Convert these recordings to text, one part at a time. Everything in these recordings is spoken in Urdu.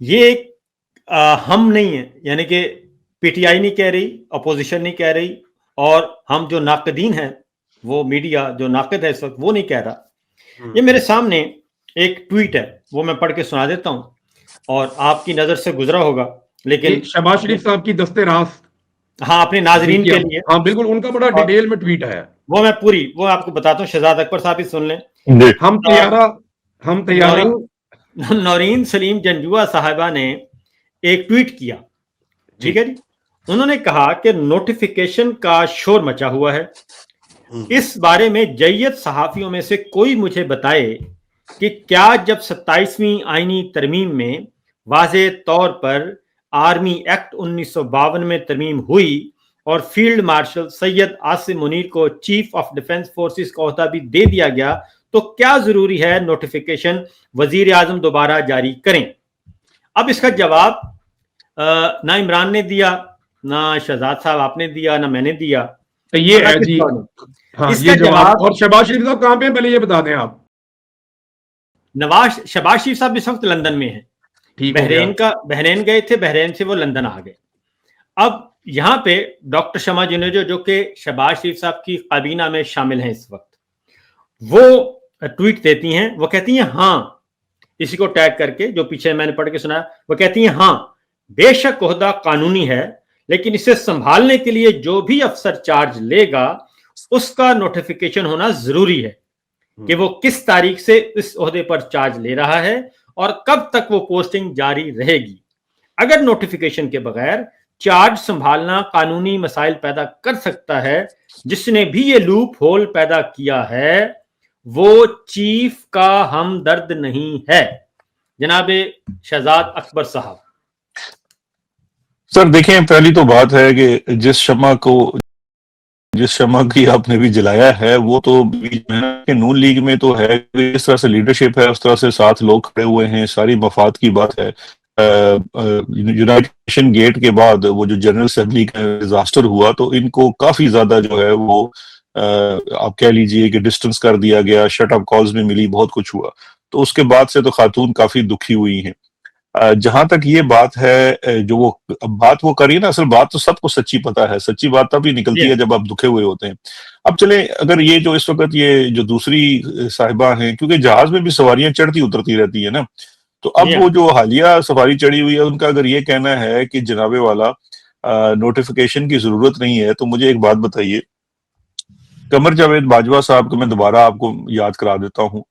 یہ ایک ہم نہیں ہے، یعنی کہ پی ٹی آئی نہیں کہہ رہی، اپوزیشن نہیں کہہ رہی، اور ہم جو ناقدین ہیں، وہ میڈیا جو ناقد ہے اس وقت، وہ نہیں کہہ رہا. یہ میرے سامنے ایک ٹویٹ ہے، وہ میں پڑھ کے سنا دیتا ہوں، اور آپ کی نظر سے گزرا ہوگا لیکن شہباز شریف صاحب کی دستے راست، ہاں اپنے ناظرین کے لیے. ہاں بالکل، ان کا بڑا ڈیٹیل میں ٹویٹ ہے، وہ میں وہ آپ کو بتاتا ہوں. شہزاد اکبر صاحب ہی سن لیں. ہم تیارہ نورین سلیم جنجوعہ صاحبہ نے ایک ٹویٹ کیا، ٹھیک ہے جی. انہوں نے کہا کہ نوٹیفیکیشن کا شور مچا ہوا ہے، اس بارے میں جید صحافیوں میں سے کوئی مجھے بتائے کہ کیا جب 27ویں آئینی ترمیم میں واضح طور پر آرمی ایکٹ 1952 میں ترمیم ہوئی اور فیلڈ مارشل سید عاصم منیر کو چیف آف ڈیفنس فورسز کا عہدہ بھی دے دیا گیا، تو کیا ضروری ہے نوٹیفیکیشن وزیر اعظم دوبارہ جاری کریں؟ اب اس کا جواب نہ عمران نے دیا، نہ شہزاد صاحب آپ نے دیا، نہ میں نے دیا. یہ ہے جی اس کا جواب. اور شہباز شریف صاحب کہاں پہ، پہلے یہ بتا دیں آپ. شہباز شریف صاحب اس وقت لندن میں ہیں، بحرین گئے تھے، بحرین سے وہ لندن آ گئے. اب یہاں پہ ڈاکٹر شمع جنیجو جو کہ شہباز شریف صاحب کی کابینہ میں شامل ہیں اس وقت، وہ ٹویٹ دیتی ہیں، وہ کہتی ہیں ہاں، اسی کو ٹیگ کر کے جو پیچھے میں نے پڑھ کے سنا، وہ کہتی ہیں ہاں بے شک عہدہ قانونی ہے، لیکن اسے سنبھالنے کے لیے جو بھی افسر چارج لے گا اس کا نوٹیفیکیشن ہونا ضروری ہے کہ وہ کس تاریخ سے اس عہدے پر چارج لے رہا ہے اور کب تک وہ پوسٹنگ جاری رہے گی. اگر نوٹیفیکیشن کے بغیر چارج سنبھالنا قانونی مسائل پیدا کر سکتا ہے، جس نے بھی یہ لوپ ہول پیدا کیا ہے وہ چیف کا ہمدرد نہیں ہے. جناب شہزاد اکبر صاحب. سر دیکھیں، پہلی تو بات ہے کہ جس شمع کی آپ نے بھی جلایا ہے وہ تو نون لیگ میں تو ہے، اس طرح سے لیڈرشپ ہے، اس طرح سے ساتھ لوگ کھڑے ہوئے ہیں، ساری مفاد کی بات ہے. یونائٹڈ نیشن گیٹ کے بعد وہ جو جنرل اسمبلی کا ڈیزاسٹر ہوا تو ان کو کافی زیادہ جو ہے وہ آپ کہہ لیجئے کہ ڈسٹنس کر دیا گیا، شٹ اپ کالز میں ملی، بہت کچھ ہوا. تو اس کے بعد سے تو خاتون کافی دکھی ہوئی ہیں. جہاں تک یہ بات ہے جو وہ کری نا، اصل بات تو سب کو سچی پتا ہے، سچی بات تب ہی نکلتی ہے جب آپ دکھے ہوئے ہوتے ہیں. اب چلیں، اگر یہ جو اس وقت یہ جو دوسری صاحبہ ہیں، کیونکہ جہاز میں بھی سواریاں چڑھتی اترتی رہتی ہیں نا، تو اب وہ جو حالیہ سواری چڑھی ہوئی ہے ان کا اگر یہ کہنا ہے کہ جناب والا نوٹیفیکیشن کی ضرورت نہیں ہے، تو مجھے ایک بات بتائیے، قمر جاوید باجوہ صاحب کو میں دوبارہ آپ کو یاد کرا دیتا ہوں،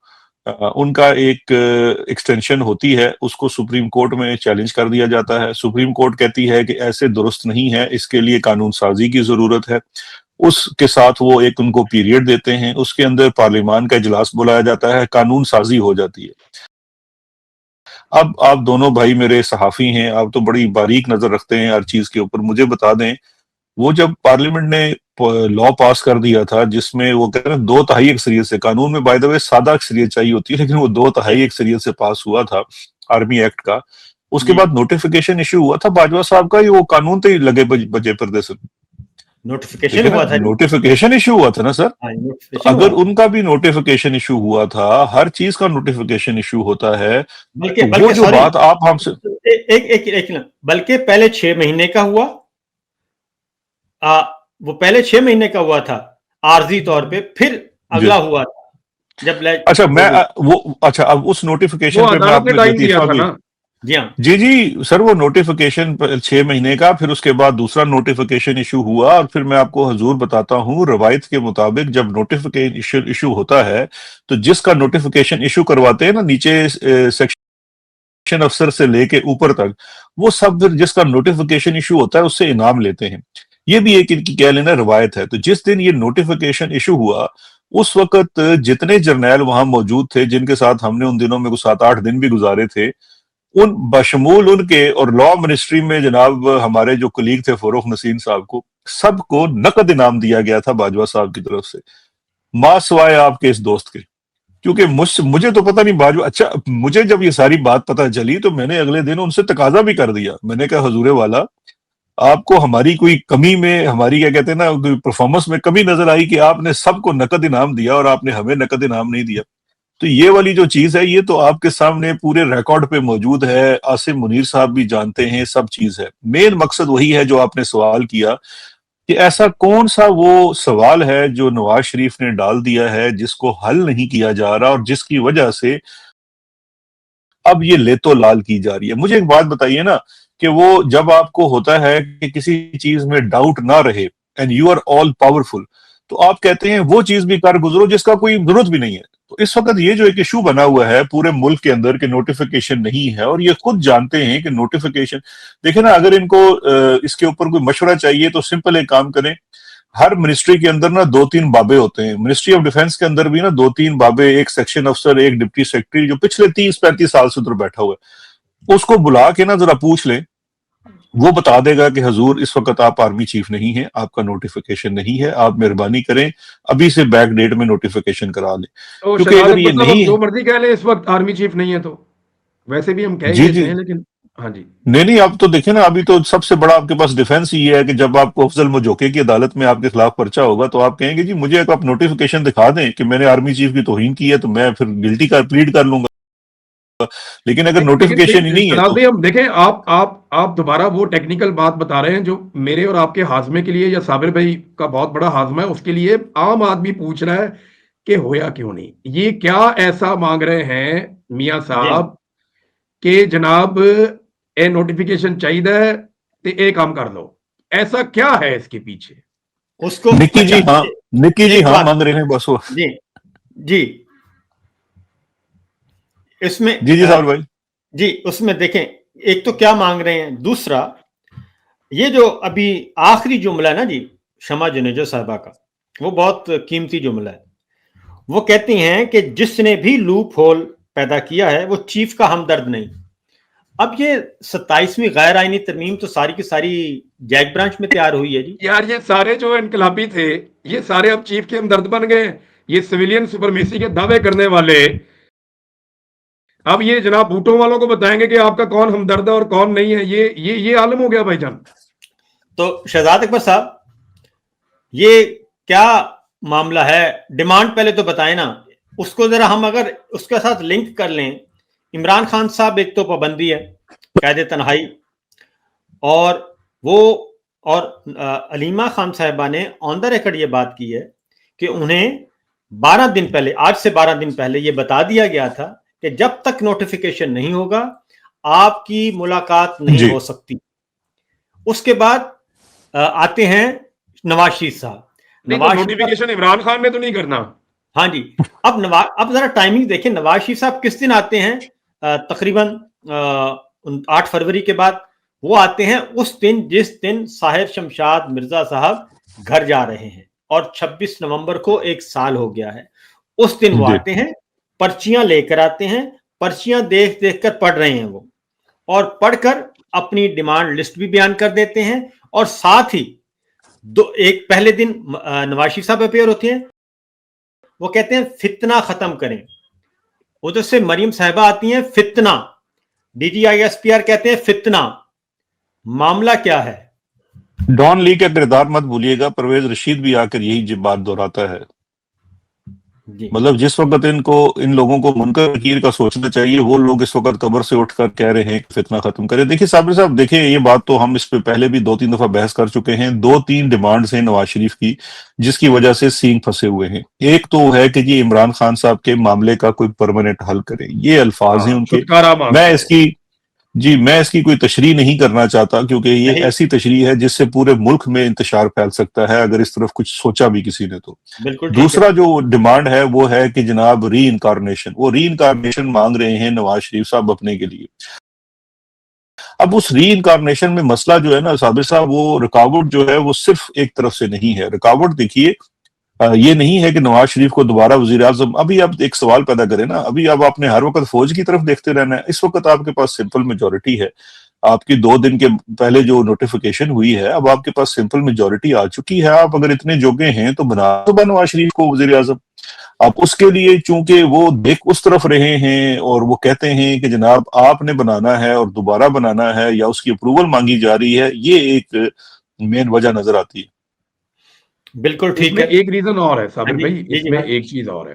ان کا ایک ایکسٹینشن ہوتی ہے، اس کو سپریم کورٹ میں چیلنج کر دیا جاتا ہے. سپریم کورٹ کہتی ہے کہ ایسے درست نہیں ہے، اس کے لیے قانون سازی کی ضرورت ہے. اس کے ساتھ وہ ایک ان کو پیریڈ دیتے ہیں، اس کے اندر پارلیمان کا اجلاس بلایا جاتا ہے، قانون سازی ہو جاتی ہے. اب آپ دونوں بھائی میرے صحافی ہیں، آپ تو بڑی باریک نظر رکھتے ہیں ہر چیز کے اوپر، مجھے بتا دیں وہ جب پارلیمنٹ نے لا پاس کر دیا تھا جس میں وہ کہتے ہیں 2/3 اکثریت سے، قانون میں بائی دا وے سادہ اکثریت چاہیے ہوتی ہے لیکن وہ 2/3 اکثریت سے پاس ہوا تھا آرمی ایکٹ کا، اس کے بعد نوٹیفیکیشن ایشو ہوا تھا باجوہ صاحب کا، یہ وہ قانون تے ہی لگے بجے پردے سے نوٹیفیکیشن ایشو ہوا تھا نا سر. اگر ان کا بھی نوٹیفیکیشن ایشو ہوا تھا، ہر چیز کا نوٹیفیکیشن ایشو ہوتا ہے، تو وہ جو بات آپ ہم سے بلکہ پہلے 6 مہینے کا ہوا، وہ پہلے 6 مہینے کا ہوا تھا عارضی طور پہ، پھر اگلا ہوا تھا جب اچھا اب اس نوٹیفیکیشن پہ جی سر، وہ نوٹیفیکیشن 6 مہینے کا، پھر اس کے بعد دوسرا نوٹیفیکیشن ایشو ہوا، اور پھر میں آپ کو حضور بتاتا ہوں روایت کے مطابق جب نوٹیفیکیشن ایشو ہوتا ہے تو جس کا نوٹیفیکیشن ایشو کرواتے ہیں نا نیچے سیکشن افسر سے لے کے اوپر تک، وہ سب پھر جس کا نوٹیفیکیشن ایشو ہوتا ہے اس سے انعام لیتے ہیں. یہ بھی ایک ان کی کہہ لینا روایت ہے. تو جس دن یہ نوٹیفیکیشن ایشو ہوا اس وقت جتنے جرنیل وہاں موجود تھے، جن کے ساتھ ہم نے ان دنوں میں 7-8 دن بھی گزارے تھے، ان بشمول ان کے اور لا منسٹری میں جناب ہمارے جو کلیگ تھے فروخ نسیم صاحب کو، سب کو نقد انعام دیا گیا تھا باجوہ صاحب کی طرف سے، ماں سوائے آپ کے اس دوست کے. کیونکہ مجھے تو پتہ نہیں باجوہ، اچھا مجھے جب یہ ساری بات پتہ چلی تو میں نے اگلے دن ان سے تقاضا بھی کر دیا. میں نے کہا حضور والا، آپ کو ہماری کوئی کمی میں، ہماری کیا کہتے ہیں نا پرفارمنس میں کمی نظر آئی کہ آپ نے سب کو نقد انعام دیا اور آپ نے ہمیں نقد انعام نہیں دیا؟ تو یہ والی جو چیز ہے یہ تو آپ کے سامنے پورے ریکارڈ پہ موجود ہے، عاصم منیر صاحب بھی جانتے ہیں، سب چیز ہے۔ مین مقصد وہی ہے جو آپ نے سوال کیا کہ ایسا کون سا وہ سوال ہے جو نواز شریف نے ڈال دیا ہے جس کو حل نہیں کیا جا رہا اور جس کی وجہ سے اب یہ لیتو لال کی جا رہی ہے۔ مجھے ایک بات بتائیے نا کہ وہ جب آپ کو ہوتا ہے کہ کسی چیز میں ڈاؤٹ نہ رہے and you are all powerful, تو آپ کہتے ہیں وہ چیز بھی کر گزرو جس کا کوئی ضرورت بھی نہیں ہے۔ تو اس وقت یہ جو ایک ایشو بنا ہوا ہے پورے ملک کے اندر کہ نوٹیفیکیشن نہیں ہے، اور یہ خود جانتے ہیں کہ نوٹیفیکیشن، دیکھیں نا اگر ان کو اس کے اوپر کوئی مشورہ چاہیے تو سمپل ایک کام کریں، ہر منسٹری کے اندر نا 2-3 بابے ہوتے ہیں، منسٹری آف ڈیفنس کے اندر بھی نا 2-3 بابے، ایک سیکشن افسر، ایک ڈپٹی سیکرٹری جو پچھلے 30-35 سال سے ادھر بیٹھا ہوا ہے، اس کو بلا کے نا ذرا پوچھ لیں، وہ بتا دے گا کہ حضور اس وقت آپ آرمی چیف نہیں ہیں، آپ کا نوٹیفیکیشن نہیں ہے، آپ مہربانی کریں ابھی سے بیک ڈیٹ میں نوٹیفیکیشن کرا لیں، تو کیونکہ شہزاد اگر یہ اکبر صاحب نہیں ہم ہے۔ جو مرضی کہہ لیں اس وقت آرمی چیف نہیں ہے، تو ویسے بھی ہم کہہ ہی جی دیتے جی، ہیں، لیکن ہاں جی نہیں اب تو دیکھیں نا، ابھی تو سب سے بڑا آپ کے پاس ڈیفنس یہ ہے کہ جب آپ کو افضل مجوکے کی عدالت میں آپ کے خلاف پرچہ ہوگا تو آپ کہیں گے جی مجھے ایک آپ نوٹیفیکیشن دکھا دیں کہ میں نے آرمی چیف کی توہین کی ہے تو میں پھر گلٹی کا پلیڈ کر لوں گا، لیکن اگر نوٹیفیکیشن ہی نہیں ہے شہزاد تو بھائی ہم دیکھیں، آپ دوبارہ وہ ٹیکنیکل بات بتا رہے ہیں جو میرے اور آپ کے ہاضمے کے لیے، یا صابر بھائی کا بہت بڑا ہاضمہ ہے اس کے لیے، عام آدمی پوچھ رہا ہے کہ ہویا کیوں نہیں، یہ کیا ایسا مانگ رہے ہیں میاں جی صاحب کہ جناب اے نوٹیفیکیشن چاہیے تے اے کام کر لو، ایسا کیا ہے اس کے پیچھے؟ اس کو نکی اچھا جی ہاں، نکی جی ایک ہاں بات، مانگ رہے ہیں بس وہ۔ جی جی اس میں جی جی صاحب بھائی، جی اس میں دیکھیں ایک تو کیا مانگ رہے ہیں، دوسرا یہ جو ابھی آخری جملہ ہے نا جی شمع جنیجو صاحبہ کا، وہ بہت قیمتی جملہ ہے۔ وہ کہتی ہیں کہ جس نے بھی لوپ ہول پیدا کیا ہے وہ چیف کا ہمدرد نہیں۔ اب یہ 27ویں غیر آئینی ترمیم تو ساری کی ساری جیک برانچ میں تیار ہوئی ہے جی۔ یار یہ سارے جو انقلابی تھے یہ سارے اب چیف کے ہمدرد بن گئے، یہ سویلین سپرمیسی کے دعوے کرنے والے اب یہ جناب بھوٹوں والوں کو بتائیں گے کہ آپ کا کون ہمدرد ہے اور کون نہیں ہے۔ یہ عالم ہو گیا بھائی جان۔ تو شہزاد اکبر صاحب یہ کیا معاملہ ہے، ڈیمانڈ پہلے تو بتائیں نا، اس کو ذرا ہم اگر اس کے ساتھ لنک کر لیں۔ عمران خان صاحب ایک تو پابندی ہے قید تنہائی، اور وہ اور علیمہ خان صاحبہ نے آن دا ریکارڈ یہ بات کی ہے کہ انہیں 12 دن پہلے، آج سے 12 دن پہلے یہ بتا دیا گیا تھا کہ جب تک نوٹیفیکیشن نہیں ہوگا آپ کی ملاقات نہیں جی ہو سکتی۔ اس کے بعد آتے ہیں نواز شریف صاحب۔ نہیں تو نواز شریف صاحب، نوٹیفیکیشن عمران خان نے تو نہیں کرنا۔ ہاں جی، اب ذرا ٹائمنگ دیکھیں، نواز شریف صاحب کس دن آتے ہیں؟ تقریباً 8 فروری کے بعد وہ آتے ہیں، اس دن جس دن طاہر شمشاد مرزا صاحب گھر جا رہے ہیں، اور 26 نومبر کو 1 سال ہو گیا ہے۔ اس دن وہ جی آتے ہیں، پرچیاں لے کر آتے ہیں، پرچیاں دیکھ دیکھ کر پڑھ رہے ہیں وہ، اور پڑھ کر اپنی ڈیمانڈ لسٹ بھی بیان کر دیتے ہیں، اور ساتھ ہی ایک پہلے دن نواز شریف صاحب اپیئر ہوتے ہیں، وہ کہتے ہیں فتنہ ختم کریں۔ ادھر سے مریم صاحبہ آتی ہیں، فتنہ، D G I S P R کہتے ہیں فتنہ۔ معاملہ کیا ہے؟ ڈان لی کا کردار مت بھولیے گا، پرویز رشید بھی آ کر یہی بات دہراتا ہے۔ جی مطلب جس وقت ان لوگوں کو منکر نکیر کا سوچنا چاہیے، وہ لوگ اس وقت قبر سے اٹھ کر کہہ رہے ہیں کہ فتنہ ختم کرے۔ دیکھیں صابر صاحب، دیکھیں یہ بات تو ہم اس پہ پہلے بھی 2-3 دفعہ بحث کر چکے ہیں۔ 2-3 ڈیمانڈز ہیں نواز شریف کی جس کی وجہ سے سینگ پھنسے ہوئے ہیں۔ ایک تو ہے کہ جی عمران خان صاحب کے معاملے کا کوئی پرماننٹ حل کرے، یہ الفاظ ہیں ان کے۔ چھٹکارا مانگتے ہیں۔ میں اس کی کوئی تشریح نہیں کرنا چاہتا کیونکہ یہ صحیح، ایسی تشریح ہے جس سے پورے ملک میں انتشار پھیل سکتا ہے اگر اس طرف کچھ سوچا بھی کسی نے تو۔ بالکل ٹھیک ہے۔ دوسرا جو ڈیمانڈ ہے وہ ہے کہ جناب ری انکارنیشن، وہ ری انکارنیشن مانگ رہے ہیں نواز شریف صاحب اپنے کے لیے۔ اب اس ری انکارنیشن میں مسئلہ جو ہے نا صابر صاحب، وہ رکاوٹ جو ہے وہ صرف ایک طرف سے نہیں ہے۔ رکاوٹ دیکھیے یہ نہیں ہے کہ نواز شریف کو دوبارہ وزیر اعظم، ابھی آپ ایک سوال پیدا کریں نا، ابھی اب آپ نے ہر وقت فوج کی طرف دیکھتے رہنا ہے۔ اس وقت آپ کے پاس سمپل میجورٹی ہے، آپ کی 2 دن کے پہلے جو نوٹیفیکیشن ہوئی ہے، اب آپ کے پاس سمپل میجورٹی آ چکی ہے۔ آپ اگر اتنے جوگے ہیں تو بنا دو نواز شریف کو وزیر اعظم۔ آپ اس کے لیے چونکہ وہ دیکھ اس طرف رہے ہیں اور وہ کہتے ہیں کہ جناب آپ نے بنانا ہے اور دوبارہ بنانا ہے یا اس کی اپروول مانگی جا رہی ہے، یہ ایک مین وجہ نظر آتی ہے۔ بالکل اس ٹھیک میں ہے۔ ایک ریزن اور ہے ہاں صابر جی بھائی، جی اس جی میں بھائی، ایک چیز اور ہے۔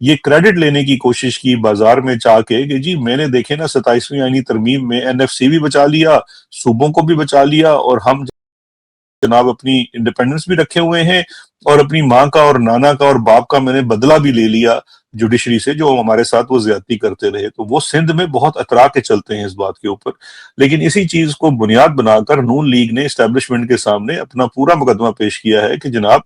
یہ کریڈٹ لینے کی کوشش کی بازار میں چاہ کے کہ جی میں نے دیکھے نا 27ویں آئینی ترمیم میں NFC بھی بچا لیا, صوبوں کو بھی بچا لیا, اور ہم جناب اپنی انڈیپینڈنس بھی رکھے ہوئے ہیں, اور اپنی ماں کا اور نانا کا اور باپ کا میں نے بدلہ بھی لے لیا جوڈیشری سے جو ہمارے ساتھ وہ زیادتی کرتے رہے. تو وہ سندھ میں بہت اترا کے چلتے ہیں اس بات کے اوپر. لیکن اسی چیز کو بنیاد بنا کر نون لیگ نے اسٹیبلشمنٹ کے سامنے اپنا پورا مقدمہ پیش کیا ہے کہ جناب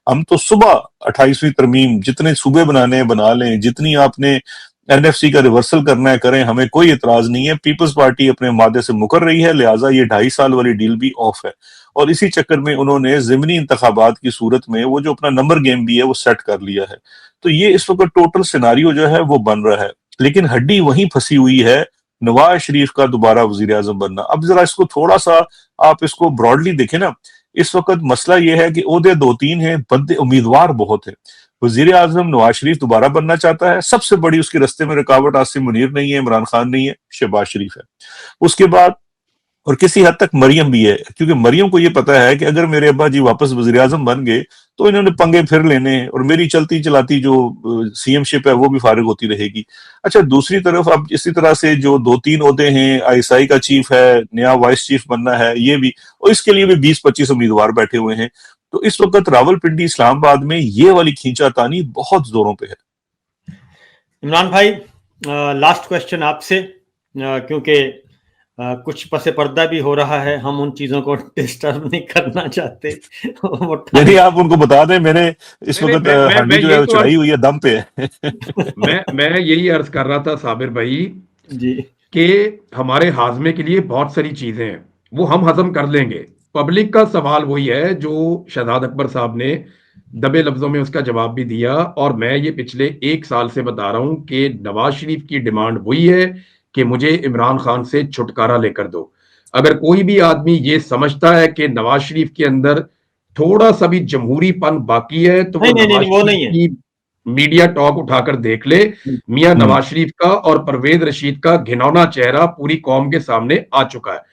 ہم تو صبح 28ویں ترمیم جتنے صوبے بنانے ہیں بنا لیں, جتنی آپ نے NFC کا ریورسل کرنا ہے کریں, ہمیں کوئی اعتراض نہیں ہے. پیپلز پارٹی اپنے مادے سے مکر رہی ہے, لہٰذا یہ 2.5 سال والی ڈیل بھی آف ہے. اور اسی چکر میں انہوں نے ضمنی انتخابات کی صورت میں وہ جو اپنا نمبر گیم بھی ہے وہ سیٹ کر لیا ہے. تو یہ اس وقت ٹوٹل سیناریو جو ہے وہ بن رہا ہے. لیکن ہڈی وہیں پھنسی ہوئی ہے, نواز شریف کا دوبارہ وزیر اعظم بننا. اب ذرا اس کو تھوڑا سا آپ اس کو براڈلی دیکھیں نا, اس وقت مسئلہ یہ ہے کہ عہدے 2-3 ہیں, بندے امیدوار بہت ہیں. وزیر اعظم نواز شریف دوبارہ بننا چاہتا ہے, سب سے بڑی اس کے رستے میں رکاوٹ عاصم منیر نہیں ہے, عمران خان نہیں ہے, شہباز شریف ہے. اس کے بعد اور کسی حد تک مریم بھی ہے, کیونکہ مریم کو یہ پتا ہے کہ اگر میرے ابا جی واپس وزیر اعظم بن گئے تو انہوں نے پنگے پھر لینے, اور میری چلتی چلاتی جو CM شپ ہے وہ بھی فارغ ہوتی رہے گی. اچھا دوسری طرف اب اسی طرح سے جو 2-3 عہدے ہیں, ISI کا چیف ہے, نیا وائس چیف بننا ہے, یہ بھی, اور اس کے لیے بھی 20-25 امیدوار بیٹھے ہوئے ہیں. تو اس وقت راولپنڈی اسلام آباد میں یہ والی کھینچا تانی بہت زوروں پہ ہے. عمران بھائی لاسٹ کوشچن آپ سے, کیونکہ کچھ پس پردہ بھی ہو رہا ہے, ہم ان چیزوں کو ڈسٹرب نہیں کرنا چاہتے. یعنی آپ ان کو بتا دیں میرے اس وقت ہانڈی جو ہے چڑھائی ہوئی ہے دم پہ. میں یہی عرض کر رہا تھا صابر بھائی جی کہ ہمارے ہاضمے کے لیے بہت ساری چیزیں ہیں, وہ ہم ہضم کر لیں گے. پبلک کا سوال وہی ہے جو شہزاد اکبر صاحب نے دبے لفظوں میں اس کا جواب بھی دیا, اور میں یہ پچھلے 1 سال سے بتا رہا ہوں کہ نواز شریف کی ڈیمانڈ وہی ہے کہ مجھے عمران خان سے چھٹکارا لے کر دو. اگر کوئی بھی آدمی یہ سمجھتا ہے کہ نواز شریف کے اندر تھوڑا سا بھی جمہوری پن باقی ہے تو وہ نواز شریف کی میڈیا ٹاک اٹھا کر دیکھ لے. میاں نواز شریف کا اور پرویز رشید کا گھنونا چہرہ پوری قوم کے سامنے آ چکا ہے,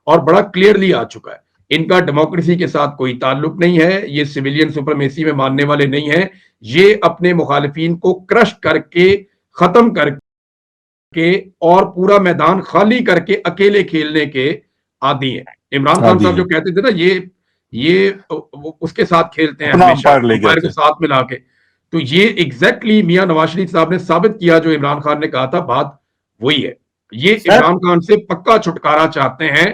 اور بڑا کلیئرلی آ چکا ہے. ان کا ڈیموکریسی کے ساتھ کوئی تعلق نہیں ہے, یہ سویلین سپرمیسی میں ماننے والے نہیں ہیں, یہ اپنے مخالفین کو کرش کر کے, ختم کر کے اور پورا میدان خالی کر کے اکیلے کھیلنے کے عادی ہیں. عمران خان صاحب جو کہتے تھے نا یہ اس کے ساتھ کھیلتے ہیں ہمیشہ, امپائر کو ساتھ ملا کے. تو یہ ایگزیکٹلی میاں نواز شریف صاحب نے ثابت کیا جو عمران خان نے کہا تھا, بات وہی ہے. یہ عمران خان سے پکا چھٹکارا چاہتے ہیں,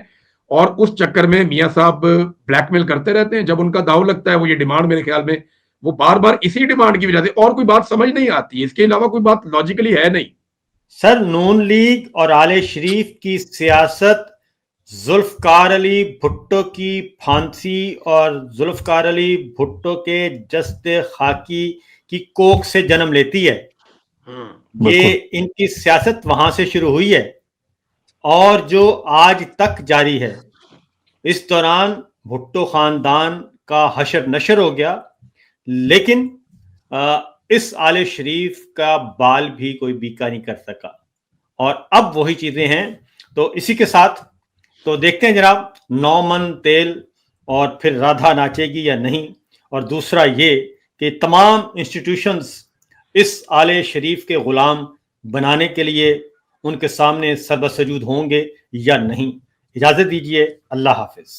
اور اس چکر میں میاں صاحب بلیک میل کرتے رہتے ہیں. جب ان کا داؤ لگتا ہے وہ یہ ڈیمانڈ, میرے خیال میں وہ بار بار اسی ڈیمانڈ کی وجہ سے, اور کوئی بات سمجھ نہیں آتی, اس کے علاوہ کوئی بات لاجیکلی ہے نہیں. سر نون لیگ اور آل شریف کی سیاست ذوالفقار علی بھٹو کی پھانسی اور ذوالفقار علی بھٹو کے جسد خاکی کی کوکھ سے جنم لیتی ہے. یہ ان کی سیاست وہاں سے شروع ہوئی ہے اور جو آج تک جاری ہے. اس دوران بھٹو خاندان کا حشر نشر ہو گیا, لیکن اس آل شریف کا بال بھی کوئی بیکا نہیں کر سکا, اور اب وہی چیزیں ہیں. تو اسی کے ساتھ تو دیکھتے ہیں جناب 9 من تیل اور پھر رادھا ناچے گی یا نہیں. اور دوسرا یہ کہ تمام انسٹیٹیوشنز اس آل شریف کے غلام بنانے کے لیے ان کے سامنے سربسجود ہوں گے یا نہیں. اجازت دیجیے, اللہ حافظ.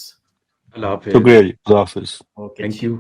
اللہ حافظ. شکریہ جی, اللہ حافظ. Thank you.